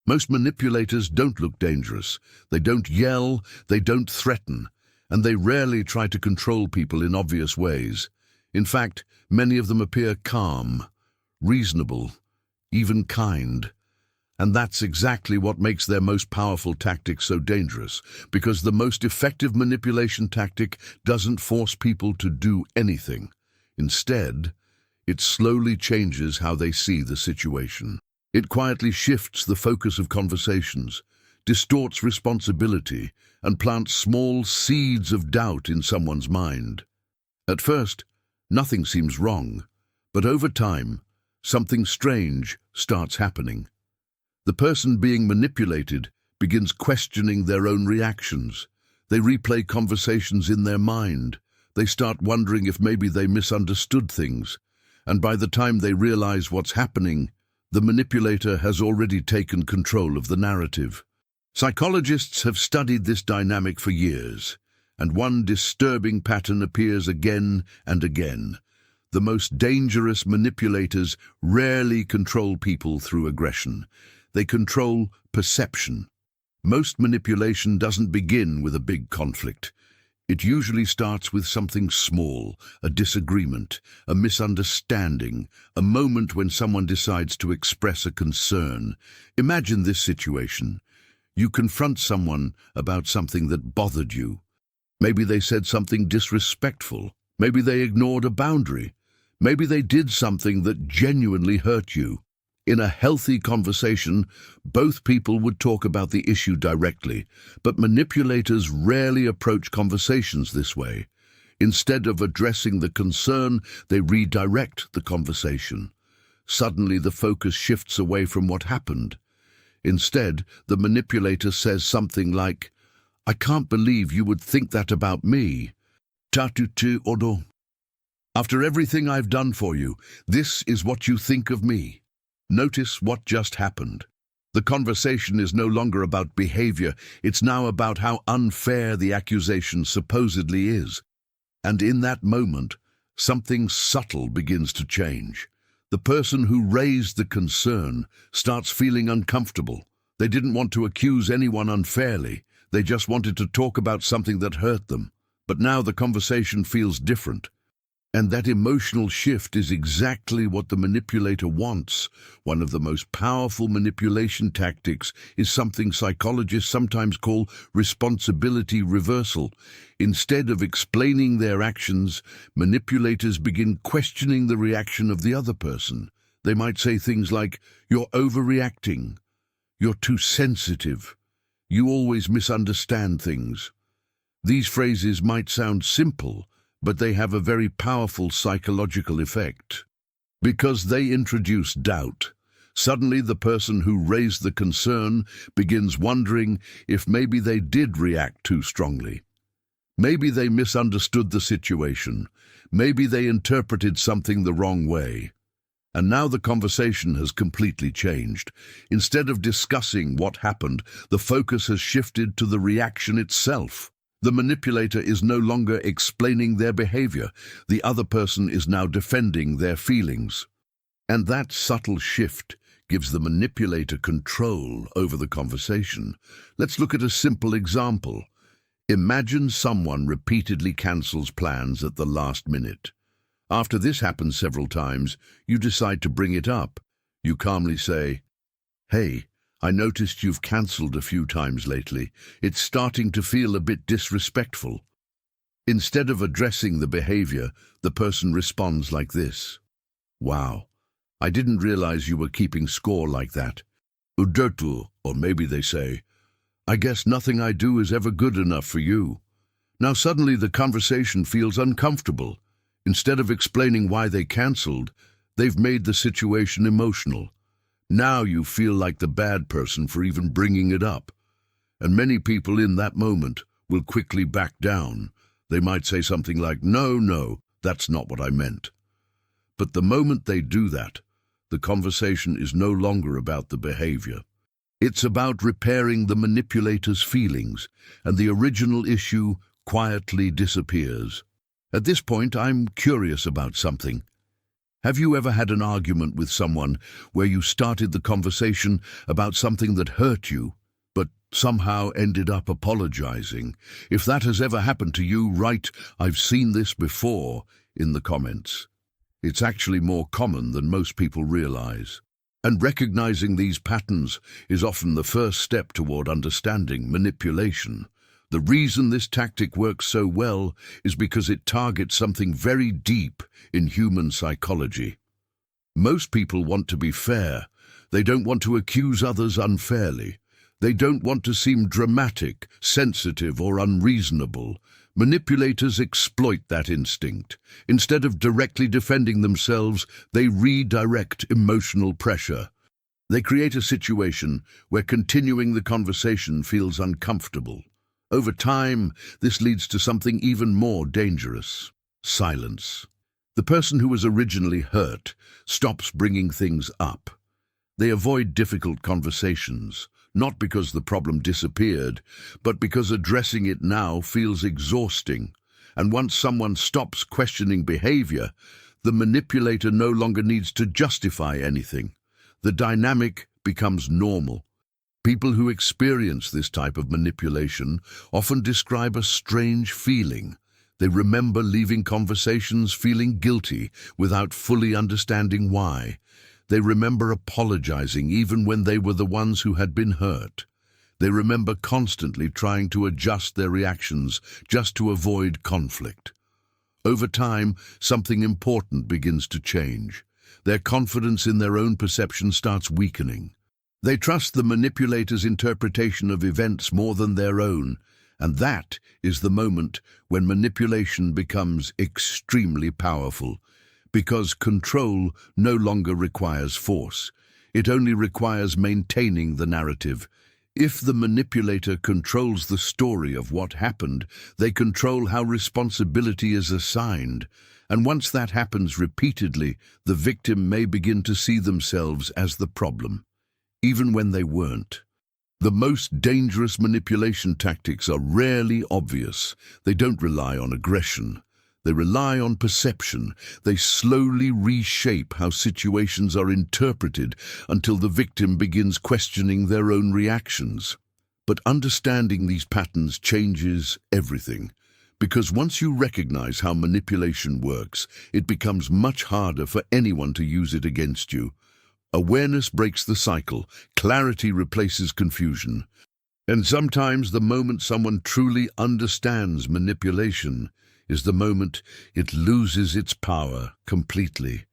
Most manipulators don't look dangerous. They don't yell, they don't threaten, and they rarely try to control people in obvious ways. In fact, many of them appear calm, reasonable, even kind. And that's exactly what makes their most powerful tactic so dangerous, because the most effective manipulation tactic doesn't force people to do anything. Instead, it slowly changes how they see the situation. It quietly shifts the focus of conversations, distorts responsibility, and plants small seeds of doubt in someone's mind. At first, nothing seems wrong, but over time, something strange starts happening. The person being manipulated begins questioning their own reactions. They replay conversations in their mind. They start wondering if maybe they misunderstood things. And by the time they realize what's happening, the manipulator has already taken control of the narrative. Psychologists have studied this dynamic for years, and one disturbing pattern appears again and again. The most dangerous manipulators rarely control people through aggression. They control perception. Most manipulation doesn't begin with a big conflict. It usually starts with something small, a disagreement, a misunderstanding, a moment when someone decides to express a concern. Imagine this situation. You confront someone about something that bothered you. Maybe they said something disrespectful. Maybe they ignored a boundary. Maybe they did something that genuinely hurt you. In a healthy conversation, both people would talk about the issue directly, but manipulators rarely approach conversations this way. Instead of addressing the concern, they redirect the conversation. Suddenly, the focus shifts away from what happened. Instead, the manipulator says something like, "I can't believe you would think that about me. Tatutu odo. After everything I've done for you, this is what you think of me." Notice what just happened. The conversation is no longer about behavior, it's now about how unfair the accusation supposedly is. And in that moment, something subtle begins to change. The person who raised the concern starts feeling uncomfortable. They didn't want to accuse anyone unfairly. They just wanted to talk about something that hurt them. But now the conversation feels different. And that emotional shift is exactly what the manipulator wants. One of the most powerful manipulation tactics is something psychologists sometimes call responsibility reversal. Instead of explaining their actions, manipulators begin questioning the reaction of the other person. They might say things like, "You're overreacting. You're too sensitive. You always misunderstand things." These phrases might sound simple, but they have a very powerful psychological effect. Because they introduce doubt, suddenly the person who raised the concern begins wondering if maybe they did react too strongly. Maybe they misunderstood the situation. Maybe they interpreted something the wrong way. And now the conversation has completely changed. Instead of discussing what happened, the focus has shifted to the reaction itself. The manipulator is no longer explaining their behavior. The other person is now defending their feelings. And that subtle shift gives the manipulator control over the conversation. Let's look at a simple example. Imagine someone repeatedly cancels plans at the last minute. After this happens several times, you decide to bring it up. You calmly say, "Hey, I noticed you've cancelled a few times lately. It's starting to feel a bit disrespectful." Instead of addressing the behavior, the person responds like this. "Wow, I didn't realize you were keeping score like that." Udotu, or maybe they say, "I guess nothing I do is ever good enough for you." Now suddenly the conversation feels uncomfortable. Instead of explaining why they cancelled, they've made the situation emotional. Now you feel like the bad person for even bringing it up. And many people in that moment will quickly back down. They might say something like, No, that's not what I meant." But the moment they do that, the conversation is no longer about the behavior. It's about repairing the manipulator's feelings, and the original issue quietly disappears. At this point, I'm curious about something. Have you ever had an argument with someone where you started the conversation about something that hurt you, but somehow ended up apologizing? If that has ever happened to you, write "I've seen this before" in the comments. It's actually more common than most people realize. And recognizing these patterns is often the first step toward understanding manipulation. The reason this tactic works so well is because it targets something very deep in human psychology. Most people want to be fair. They don't want to accuse others unfairly. They don't want to seem dramatic, sensitive, or unreasonable. Manipulators exploit that instinct. Instead of directly defending themselves, they redirect emotional pressure. They create a situation where continuing the conversation feels uncomfortable. Over time, this leads to something even more dangerous: silence. The person who was originally hurt stops bringing things up. They avoid difficult conversations, not because the problem disappeared, but because addressing it now feels exhausting. And once someone stops questioning behavior, the manipulator no longer needs to justify anything. The dynamic becomes normal. People who experience this type of manipulation often describe a strange feeling. They remember leaving conversations feeling guilty without fully understanding why. They remember apologizing even when they were the ones who had been hurt. They remember constantly trying to adjust their reactions just to avoid conflict. Over time, something important begins to change. Their confidence in their own perception starts weakening. They trust the manipulator's interpretation of events more than their own, and that is the moment when manipulation becomes extremely powerful, because control no longer requires force. It only requires maintaining the narrative. If the manipulator controls the story of what happened, they control how responsibility is assigned. And once that happens repeatedly, the victim may begin to see themselves as the problem, even when they weren't. The most dangerous manipulation tactics are rarely obvious. They don't rely on aggression. They rely on perception. They slowly reshape how situations are interpreted until the victim begins questioning their own reactions. But understanding these patterns changes everything. Because once you recognize how manipulation works, it becomes much harder for anyone to use it against you. Awareness breaks the cycle. Clarity replaces confusion. And sometimes the moment someone truly understands manipulation is the moment it loses its power completely.